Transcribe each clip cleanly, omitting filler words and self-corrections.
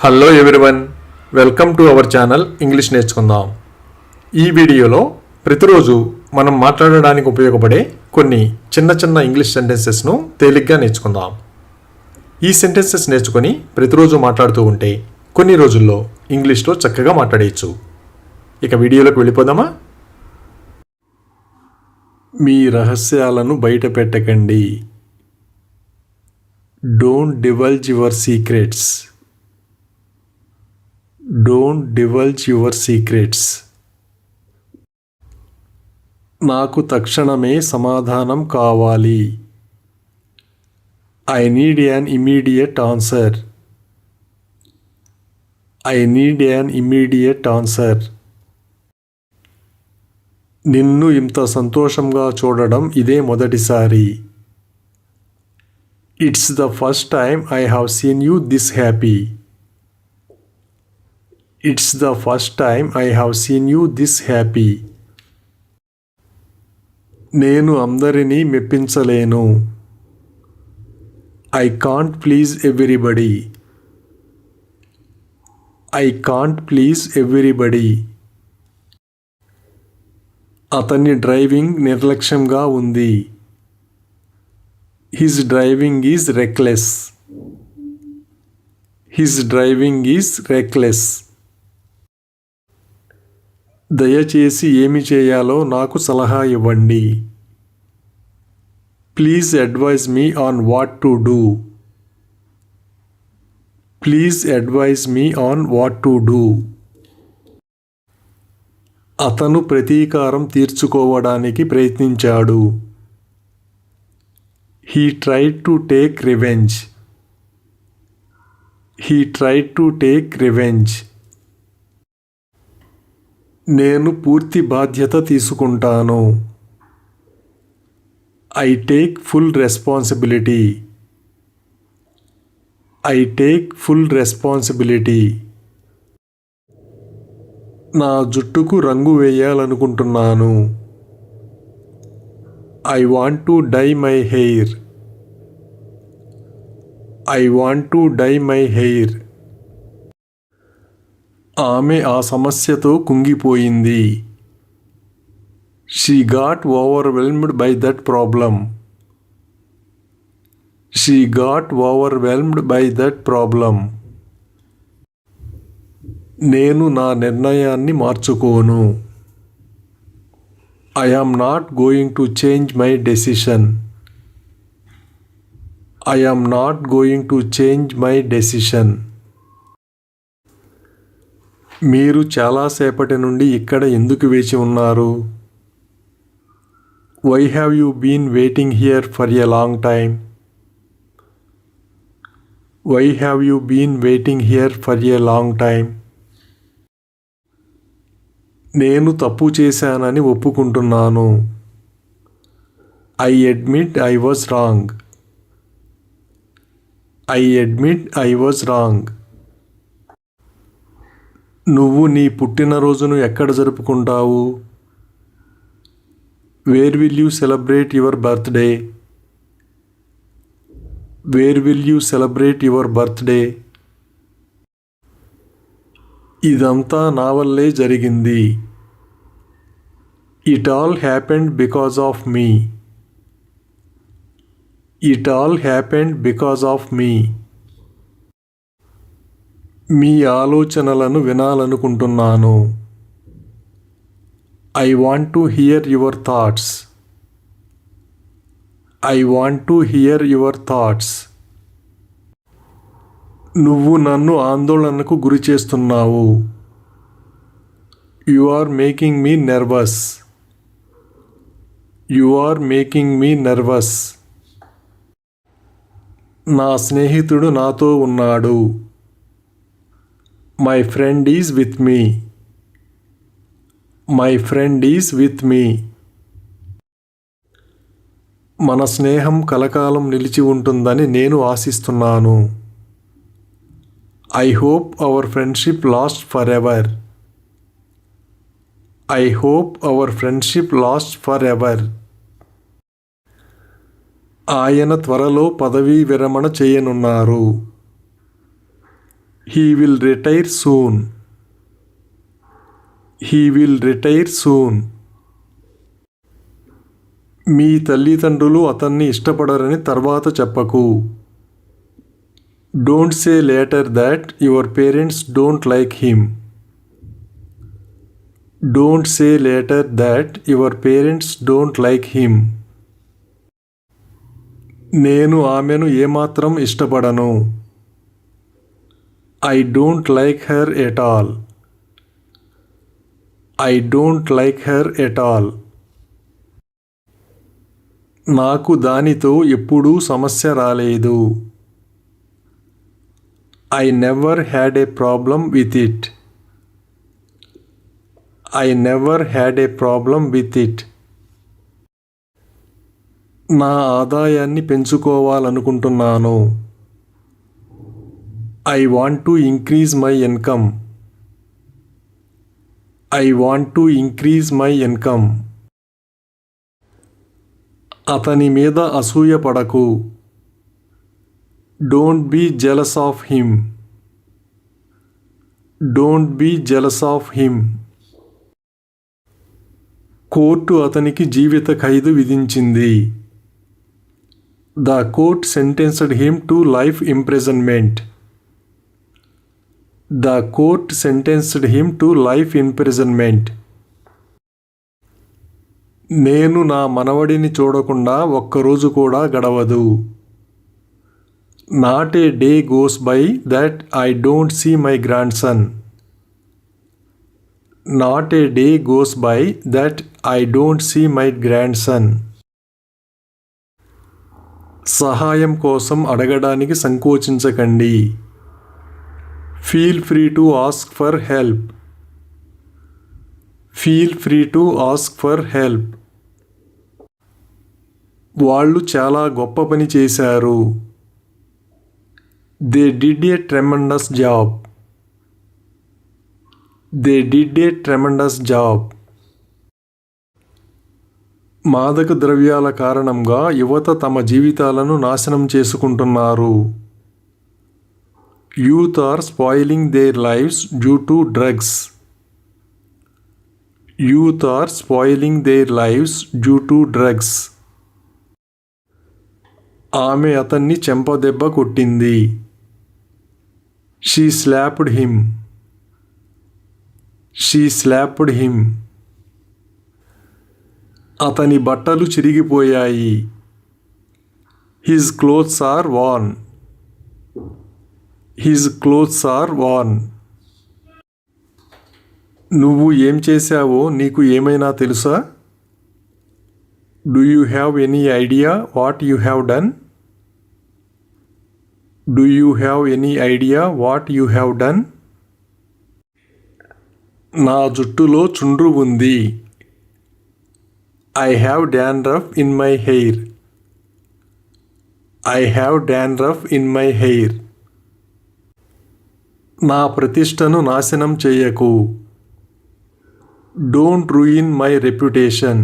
Hello everyone, welcome to our channel English నేర్చుకుందాం. ఈ వీడియోలో ప్రతిరోజు మనం మాట్లాడడానికి ఉపయోగపడే కొన్ని చిన్న చిన్న ఇంగ్లీష్ సెంటెన్సెస్ను తేలిగ్గా నేర్చుకుందాం. ఈ సెంటెన్సెస్ నేర్చుకొని ప్రతిరోజు మాట్లాడుతూ ఉంటే కొన్ని రోజుల్లో ఇంగ్లీష్లో చక్కగా మాట్లాడేయచ్చు. ఇక వీడియోలోకి వెళ్ళిపోదామా? మీ రహస్యాలను బయట పెట్టకండి. Don't divulge your secrets. Don't divulge your secrets. నాకు తక్షణమే సమాధానం కావాలి. I need an immediate answer. I need an immediate answer. నిన్ను ఇంత సంతోషంగా చూడడం ఇదే మొదటిసారి. It's the first time I have seen you this happy. It's the first time I have seen you this happy. నేను అందరినీ మెప్పించలేను. I can't please everybody. I can't please everybody. అతని driving నిర్లక్ష్యంగా ఉంది. His driving is reckless. His driving is reckless. దయచేసి ఏమి చేయాలో నాకు సలహా ఇవ్వండి. Please advise me on what to do. Please advise me on what to do. అతను ప్రతీకారం తీర్చుకోవడానికి ప్రయత్నించాడు. He tried to take revenge. He tried to take revenge. నేను పూర్తి బాధ్యత తీసుకుంటాను. I take full responsibility. I take full responsibility. నా జుట్టుకు రంగు వేయాలనుకుంటున్నాను. I want to dye my hair. I want to dye my hair. ఆమె ఆ సమస్యతో కుంగిపోయింది. She got overwhelmed by that problem. She got overwhelmed by that problem. నేను నా నిర్ణయాన్ని మార్చుకోను. I am not going to change my decision. I am not going to change my decision. మీరు చాలాసేపటి నుండి ఇక్కడ ఎందుకు వేచి ఉన్నారు? Why have you been waiting here for a long time? Why have you been waiting here for a long time? నేను తప్పు చేశానని ఒప్పుకుంటున్నాను. I admit I was wrong. I admit I was wrong. నువ్వు నీ పుట్టినరోజును ఎక్కడ జరుపుకుంటావు? Where will you celebrate your birthday? Where will you celebrate your birthday? ఇదంతా నా వల్లే జరిగింది. It all happened because of me. It all happened because of me. మీ ఆలోచనలను వినాలనుకుంటున్నాను. I want to hear your thoughts. I want to hear your thoughts. నువ్వు నన్ను ఆందోళనకు గురి చేస్తున్నావు. You are making me nervous. You are making me nervous. నా స్నేహితుడు నాతో ఉన్నాడు. My friend is with me. My friend is with మీ. మన స్నేహం కలకాలం నిలిచి ఉంటుందని నేను ఆశిస్తున్నాను. I hope hour friendship last for ever. I hope hour friendship last for ever. ఆయన త్వరలో పదవీ విరమణ చేయనున్నారు. He will retire soon. He will retire soon. మీ తల్లిదండ్రులు అతన్ని ఇష్టపడరని తర్వాత చెప్పకు. Don't say later that your parents don't like him. Don't say later that your parents don't like him. నేను ఆమెను ఏమాత్రం ఇష్టపడను. I don't like her at all. I don't like her at all. నాకు దానితో ఎప్పుడూ సమస్య రాలేదు. I never had a problem with it. I never had a problem with it. నా ఆదాయాన్ని పెంచుకోవాలనుకుంటున్నాను. I want to increase my income. I want to increase my income. అతని మీద అసూయ పడకు. Don't be jealous of him. Don't be jealous of him. Court అతనికి జీవిత ఖైదు విధించింది. The court sentenced him to life imprisonment. The court sentenced him to life imprisonment. నేను నా మనవడిని చూడకుండా ఒక్కరోజు కూడా గడవదు. Not a day goes by that I don't see my grandson. Not a day goes by that I don't see my grandson. సహాయం కోసం అడగడానికి సంకోచించకండి. Feel free to ask for help. Feel free to ask for help. వాళ్ళు చాలా గొప్ప పని చేశారు. They did a tremendous job. They did a tremendous job. మాదక ద్రవ్యాల కారణంగా యువత తమ జీవితాలను నాశనం చేసుకుంటున్నారు. Youth are spoiling their lives due to drugs. Youth are spoiling their lives due to drugs. ఆమె అతన్ని చెంపదెబ్బ కొట్టింది. She slapped him. She slapped him. అతని బట్టలు చిరిగిపోయాయి. His clothes are worn. His clothes are worn. నువ్వు ఏం చేశావో నీకు ఏమైనా తెలుసా? Do you have any idea what you have done? Do you have any idea what you have done? నా జుట్టులో చుండ్రు ఉంది. I have dandruff in my hair. I have dandruff in my hair. నా ప్రతిష్టను నాశనం చేయకు. Don't ruin my reputation.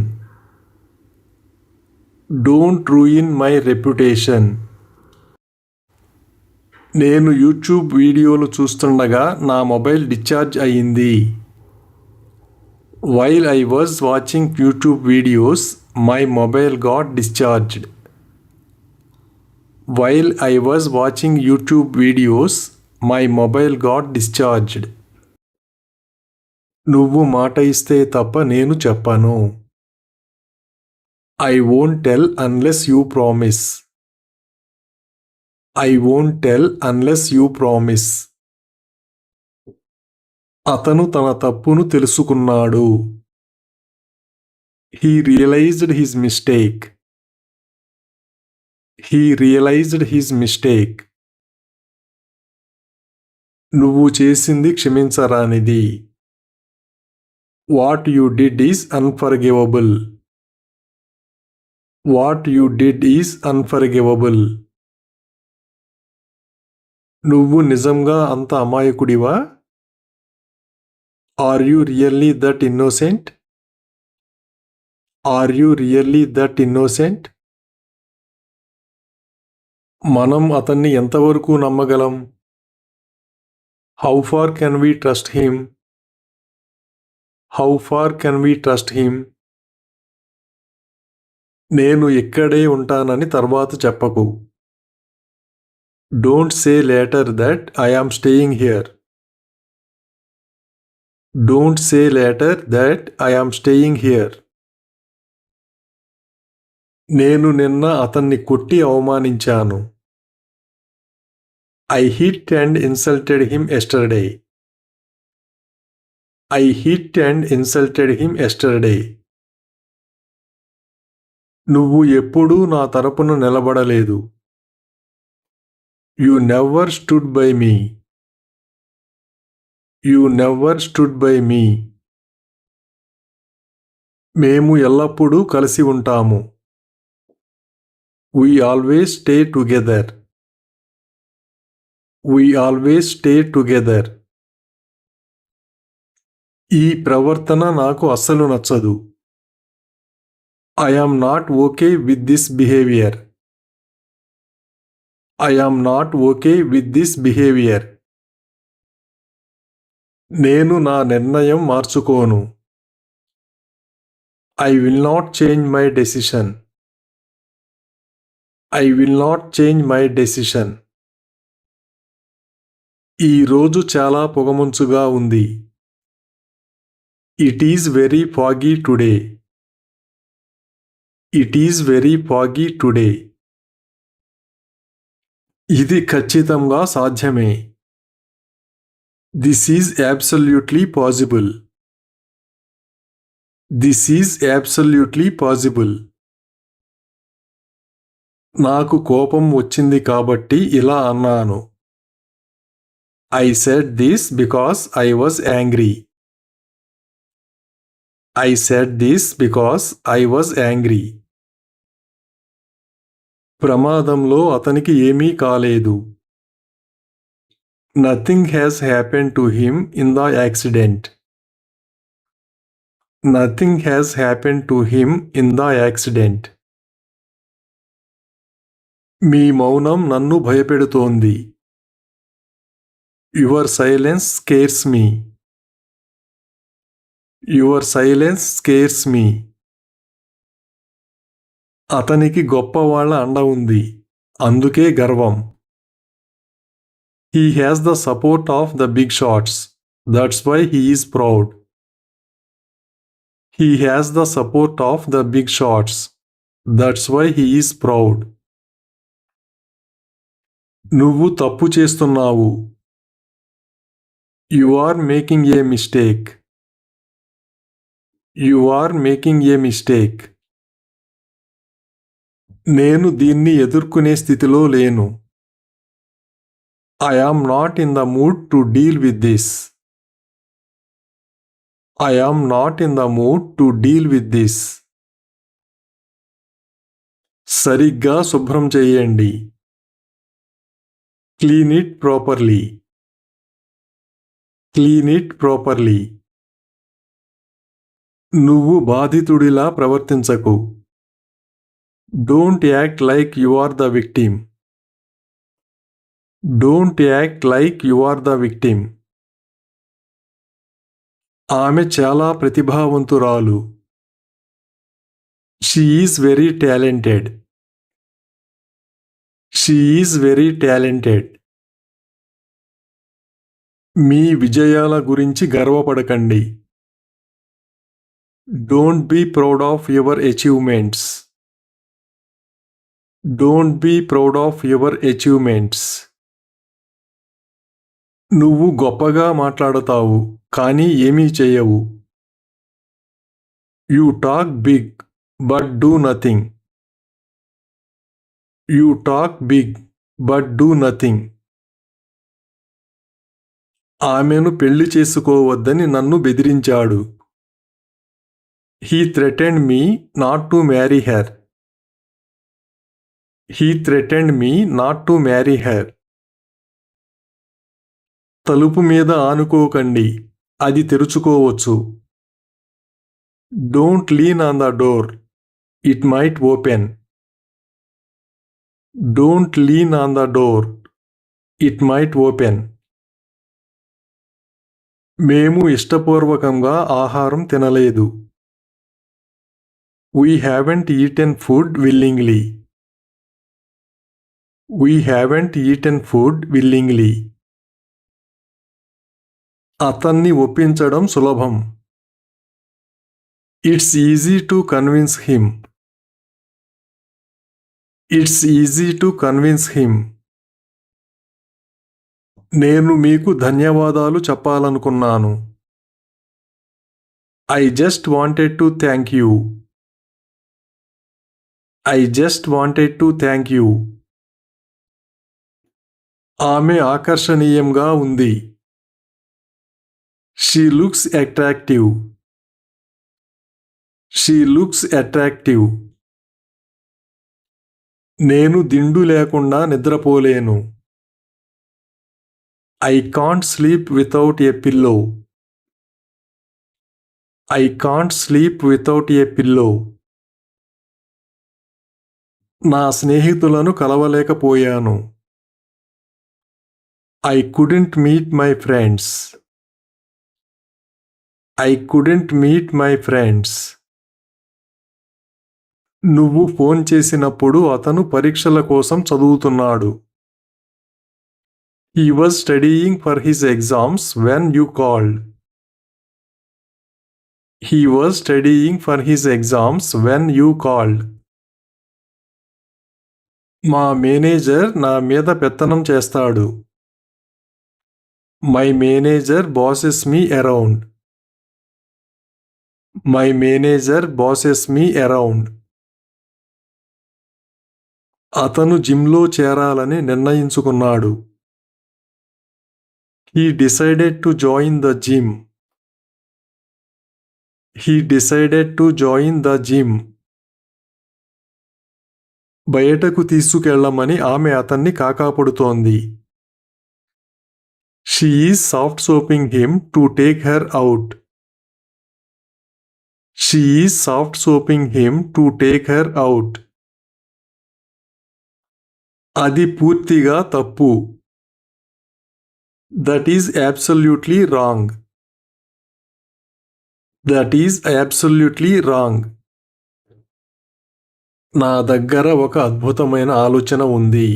Don't ruin my reputation. నేను YouTube వీడియోలు చూస్తుండగా నా మొబైల్ డిశ్చార్జ్ అయ్యింది. While I was watching YouTube videos, my mobile got discharged. While I was watching YouTube videos, my mobile got discharged. నువ్వు మాట ఇస్తే తప్ప నేను చెప్పను. I won't tell unless you promise. I won't tell unless you promise. అతను తన తప్పును తెలుసుకున్నాడు. He realized his mistake. He realized his mistake. నువ్వు చేసింది క్షమించరానిది. What you did is unforgivable. What you did is unforgivable. నువ్వు నిజంగా అంత అమాయకుడివా? Are you really that innocent? Are you really that innocent? మనం అతన్ని ఎంతవరకు నమ్మగలం? How far can we trust him? How far can we trust him? నేను ఇక్కడే ఉంటానని తర్వాత చెప్పకు. Don't say later that I am staying here. Don't say later that I am staying here. నేను నిన్న అతన్ని కొట్టి అవమానించాను. I hit and insulted him yesterday. I hit and insulted him yesterday. నువ్వు ఎప్పుడూ నా తరపున నిలబడలేదు. You never stood by me. You never stood by me. మేము ఎల్లప్పుడూ కలిసి ఉంటాము. We always stay together. We always stay together. ఈ ప్రవర్తన నాకు అస్సలు నచ్చదు. I am not okay with this behavior. I am not okay with this behavior. నేను నా నిర్ణయం మార్చుకోను. I will not change my decision. I will not change my decision. ఈ రోజు చాలా పొగమంచుగా ఉంది. It is very foggy today. It is very foggy today. ఇది ఖచ్చితంగా సాధ్యమే. This is absolutely possible. This is absolutely possible. నాకు కోపం వచ్చింది కాబట్టి ఇలా అన్నాను. I said this because I was angry. I said this because I was angry. ప్రమాదంలో అతనికి ఏమీ కాలేదు. Nothing has happened to him in the accident. Nothing has happened to him in the accident. మీ మౌనం నన్ను భయపెడుతోంది. Your silence scares me. Your silence scares me. అతనికి గొప్పవాళ్ల అండ ఉంది, అందుకే గర్వం. He has the support of the big shots. That's why he is proud. He has the support of the big shots. That's why he is proud. నువ్వు తప్పు చేస్తున్నావు. You are making a mistake. You are making a mistake. నేను దీన్ని ఎదుర్కొనే స్థితిలో లేను. I am not in the mood to deal with this. I am not in the mood to deal with this. సరిగ్గా శుభ్రం చేయండి. Clean it properly. Clean it properly. నువ్వు బాధితుడిలా ప్రవర్తించకు. Don't act like you are the victim. Don't act like you are the victim. ఆమె చాలా ప్రతిభావంతురాలు. She is very talented. She is very talented. మీ విజయాల గురించి గర్వపడకండి. Don't be proud of your achievements. Don't be proud of your achievements. నువ్వు గొప్పగా మాట్లాడతావు, కానీ ఏమీ చేయవు. You talk big, but do nothing. You talk big, but do nothing. ఆమెను పెళ్లి చేసుకోవద్దని నన్ను బెదిరించాడు. He threatened me not to marry her. He threatened me not to marry her. తలుపు మీద ఆనుకోకండి, అది తెరుచుకోవచ్చు. Don't lean on the door. It might open. Don't lean on the door. It might open. మేము ఇష్టపూర్వకంగా ఆహారం తినలేదు. We haven't eaten food willingly. We haven't eaten food willingly. అతన్ని ఒప్పించడం సులభం. It's easy to convince him. It's easy to convince him. నేను మీకు ధన్యవాదాలు చెప్పాలనుకున్నాను. I just wanted to thank you. I just wanted to thank you. ఆమె ఆకర్షణీయంగా ఉంది. She looks attractive. She looks attractive. నేను దిండు లేకుండా నిద్రపోలేను. I can't sleep without a pillow. I can't sleep without a pillow. నా స్నేహితులను కలవలేకపోయాను. I couldn't meet my friends. I couldn't meet my friends. నువ్వు phone చేసినప్పుడు అతను పరీక్షల కోసం చదువుతున్నాడు. He was studying for his exams when you called. He was studying for his exams when you called. మా manager నా మీద పెత్తనం చేస్తాడు. My manager bosses me around. My manager bosses me around. అతను జిమ్లో చేరాలని నిర్ణయించుకున్నాడు. He decided to join the gym. He decided to join the gym. బయటకు తీసుకెళ్లమని ఆమె అతన్ని కాకాపడుతోంది. She is soft soaping him to take her out. She is soft soaping him to take her out. అది పూర్తిగా తప్పు. That is absolutely wrong. That is absolutely wrong. నా దగ్గర ఒక అద్భుతమైన ఆలోచన ఉంది.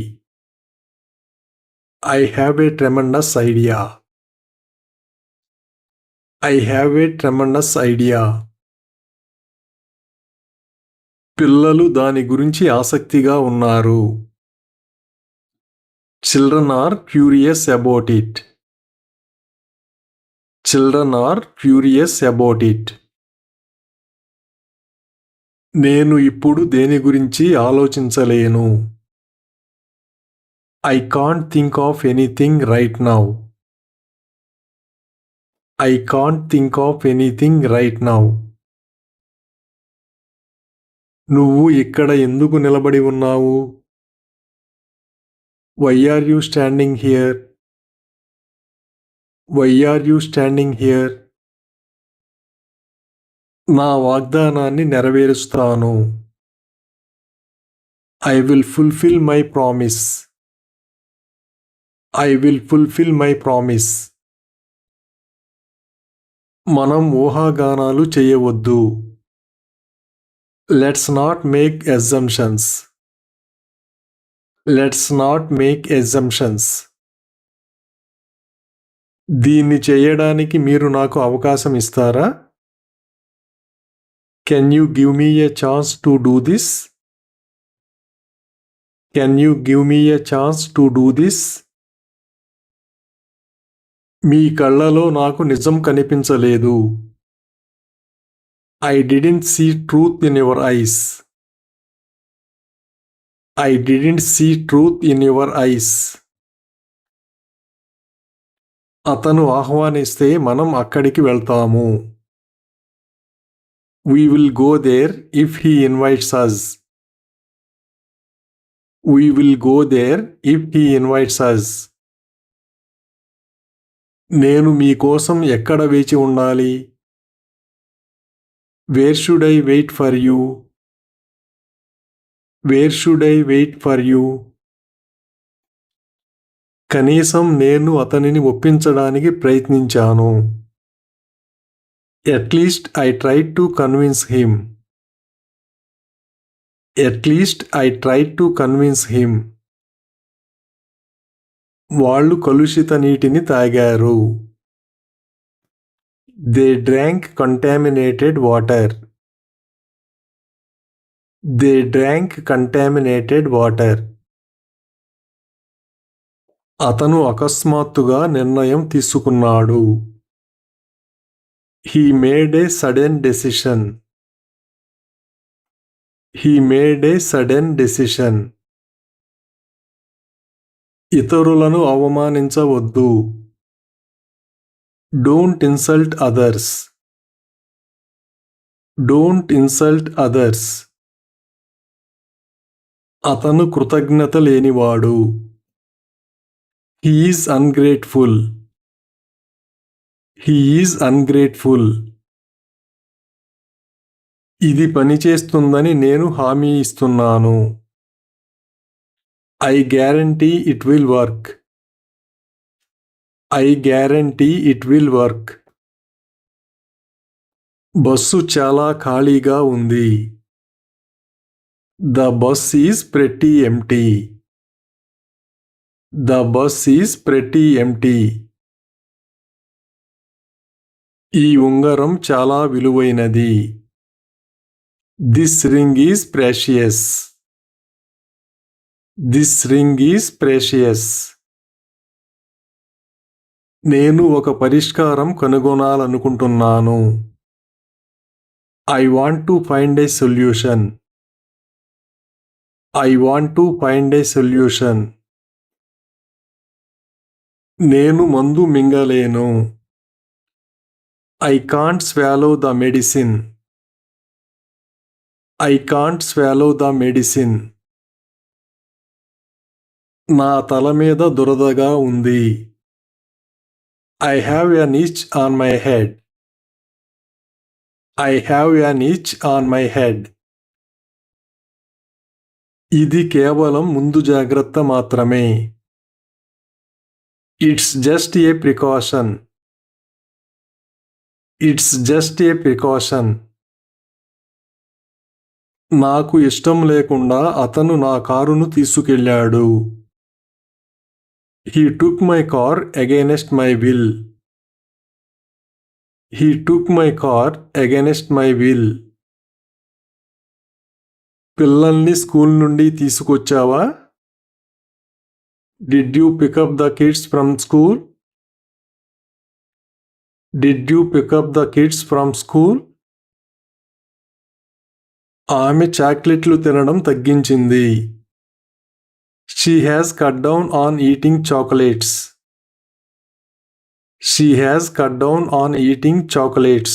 I have a tremendous idea. I have a tremendous idea. పిల్లలు దాని గురించి ఆసక్తిగా ఉన్నారు. Children are curious about it. Children are curious about it. నేను ఇప్పుడు దేని గురించి ఆలోచించలేను. I can't think of anything right now. I can't think of anything right now. నువ్వు ఇక్కడ ఎందుకు నిలబడి ఉన్నావు? Why are you standing here? Why are you standing here? నా వాగ్దానాన్ని నెరవేరుస్తాను. I will fulfill my promise. I will fulfill my promise. మనం ఊహాగానాలు చేయవద్దు. Let's not make assumptions. Let's not make assumptions. దీన్ని చేయడానికి మీరు నాకు అవకాశం ఇస్తారా? Can you give me a chance to do this? Can you give me a chance to do this? మీ కళ్ళలో నాకు నిజం కనిపించలేదు. I didn't see truth in your eyes. I didn't see truth in your eyes. అతను ఆహ్వానిస్తే మనం అక్కడికి వెళ్తాము. We will go there if he invites us. We will go there if he invites us. నేను మీ కోసం ఎక్కడ వేచి ఉండాలి? Where should I wait for you? Where should I wait for you? కనీసం నేను అతనిని ఒప్పించడానికి ప్రయత్నించాను. At least I tried to convince him. At least I tried to convince him. వాళ్ళు కలుషిత నీటిని తాగారు. They drank contaminated water. They drank contaminated water. అతను అకస్మాత్తుగా నిర్ణయం తీసుకున్నాడు. He made a sudden decision. He made a sudden decision. ఇతరులను అవమానించవద్దు. Don't insult others. Don't insult others. అతను కృతజ్ఞత లేనివాడు. He is ungrateful. He is ungrateful. ఇది పనిచేస్తుందని నేను హామీ ఇస్తున్నాను. I guarantee it will work. I guarantee it will work. Bus చాలా ఖాళీగా ఉంది. The bus is pretty empty. The bus is pretty empty. ఈ ఉంగరం చాలా విలువైనది. This ring is precious. This ring is precious. నేను ఒక పరిష్కారం కనుగొనాలనుకుంటున్నాను. I want to find a solution. I want to find a solution. నేను మందు మింగలేను. I can't swallow the medicine. I can't swallow the medicine. నా తల మీద దురదగా ఉంది. I have an itch on my head. I have an itch on my head. ఇది కేవలం ముందు జాగ్రత్త మాత్రమే. It's just a precaution. It's just a precaution. నాకు ఇష్టం లేకుండా అతను నా కారును తీసుకెళ్ళాడు. He took my car against my will. He took my car against my will. పిల్లల్ని స్కూల్ నుండి తీసుకొచ్చావా? Did you pick up the kids from school? Did you pick up the kids from school? ఆమె చాక్లెట్లు తినడం తగ్గించింది. She has cut down on eating chocolates. She has cut down on eating chocolates.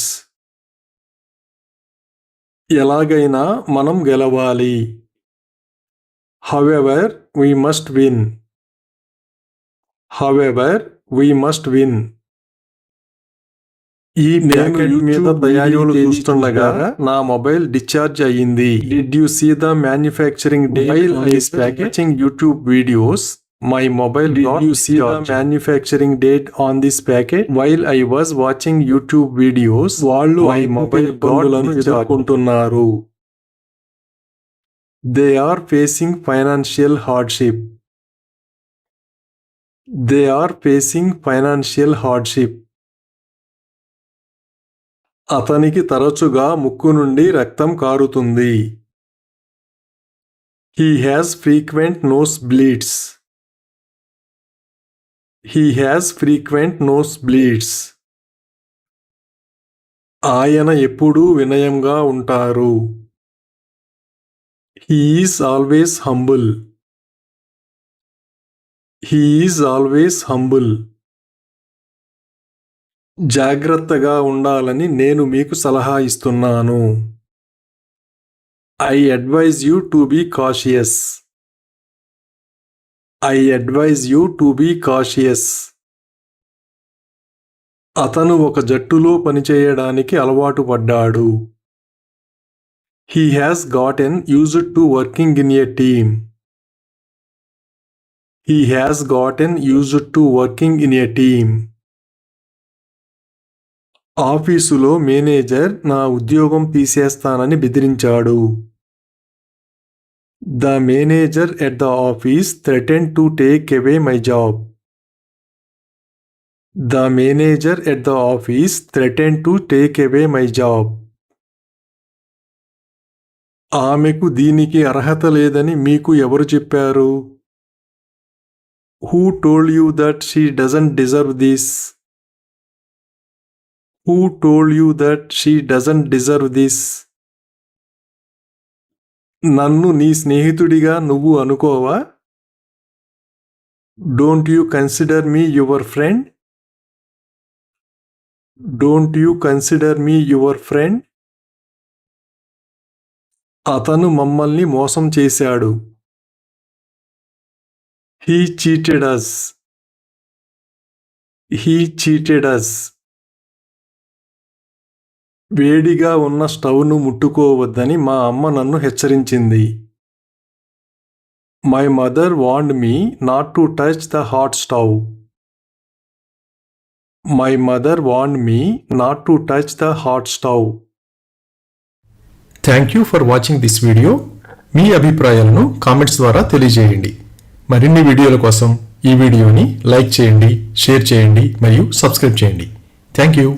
ఎలాగైనా మనం గెలవాలి. However, we must win. However, we must win. ఈ packet మీద తయారీలు చూస్తుండగా నా మొబైల్ డిశ్చార్జ్ అయ్యింది. Did you see the manufacturing date? While I was packaging YouTube videos, my mobile got discharged. Did you see the manufacturing date on this packet? While I was watching YouTube videos, వాళ్ళు my mobile ఇబ్బందులను ఎదుర్కొంటున్నారు. They are facing financial hardship. They are facing financial hardship. అతనికి తరచుగా ముక్కు నుండి రక్తం కారుతుంది. He has frequent nose bleeds. He has frequent nose bleeds. ఆయన ఎప్పుడూ వినయంగా ఉంటారు. He is always humble. He is always humble. జాగ్రత్తగా ఉండాలని నేను మీకు సలహా ఇస్తున్నాను. I advise you to be cautious. I advise you to be cautious. అతను ఒక జట్టులో పనిచేయడానికి అలవాటు పడ్డాడు. He has gotten used to working in a team. He has gotten used to working in a team. ఆఫీసులో మేనేజర్ నా ఉద్యోగం తీసేస్తానని బెదిరించాడు. The manager at the office threatened to take away my job. The manager at the office threatened to take away my job. ఆమెకు దీనికి అర్హత లేదని మీకు ఎవరు చెప్పారు? Who told you that she doesn't deserve this? Who told you that she doesn't deserve this? నన్ను నీ స్నేహితుడిగా నువ్వు అనుకోవా? Don't you consider me your friend? Don't you consider me your friend? అతను మమ్మల్ని మోసం చేశాడు. He cheated us. He cheated us. వేడిగా ఉన్న స్టవ్ను ముట్టుకోవద్దని మా అమ్మ నన్ను హెచ్చరించింది. My mother warned me not to touch the hot stove. My mother warned me not to touch the hot stove. Thank you for watching this video. మీ అభిప్రాయాలను comments ద్వారా తెలియజేయండి. మరిన్ని వీడియోల కోసం ఈ వీడియోని లైక్ చేయండి, షేర్ చేయండి మరియు సబ్స్క్రైబ్ చేయండి. Thank you.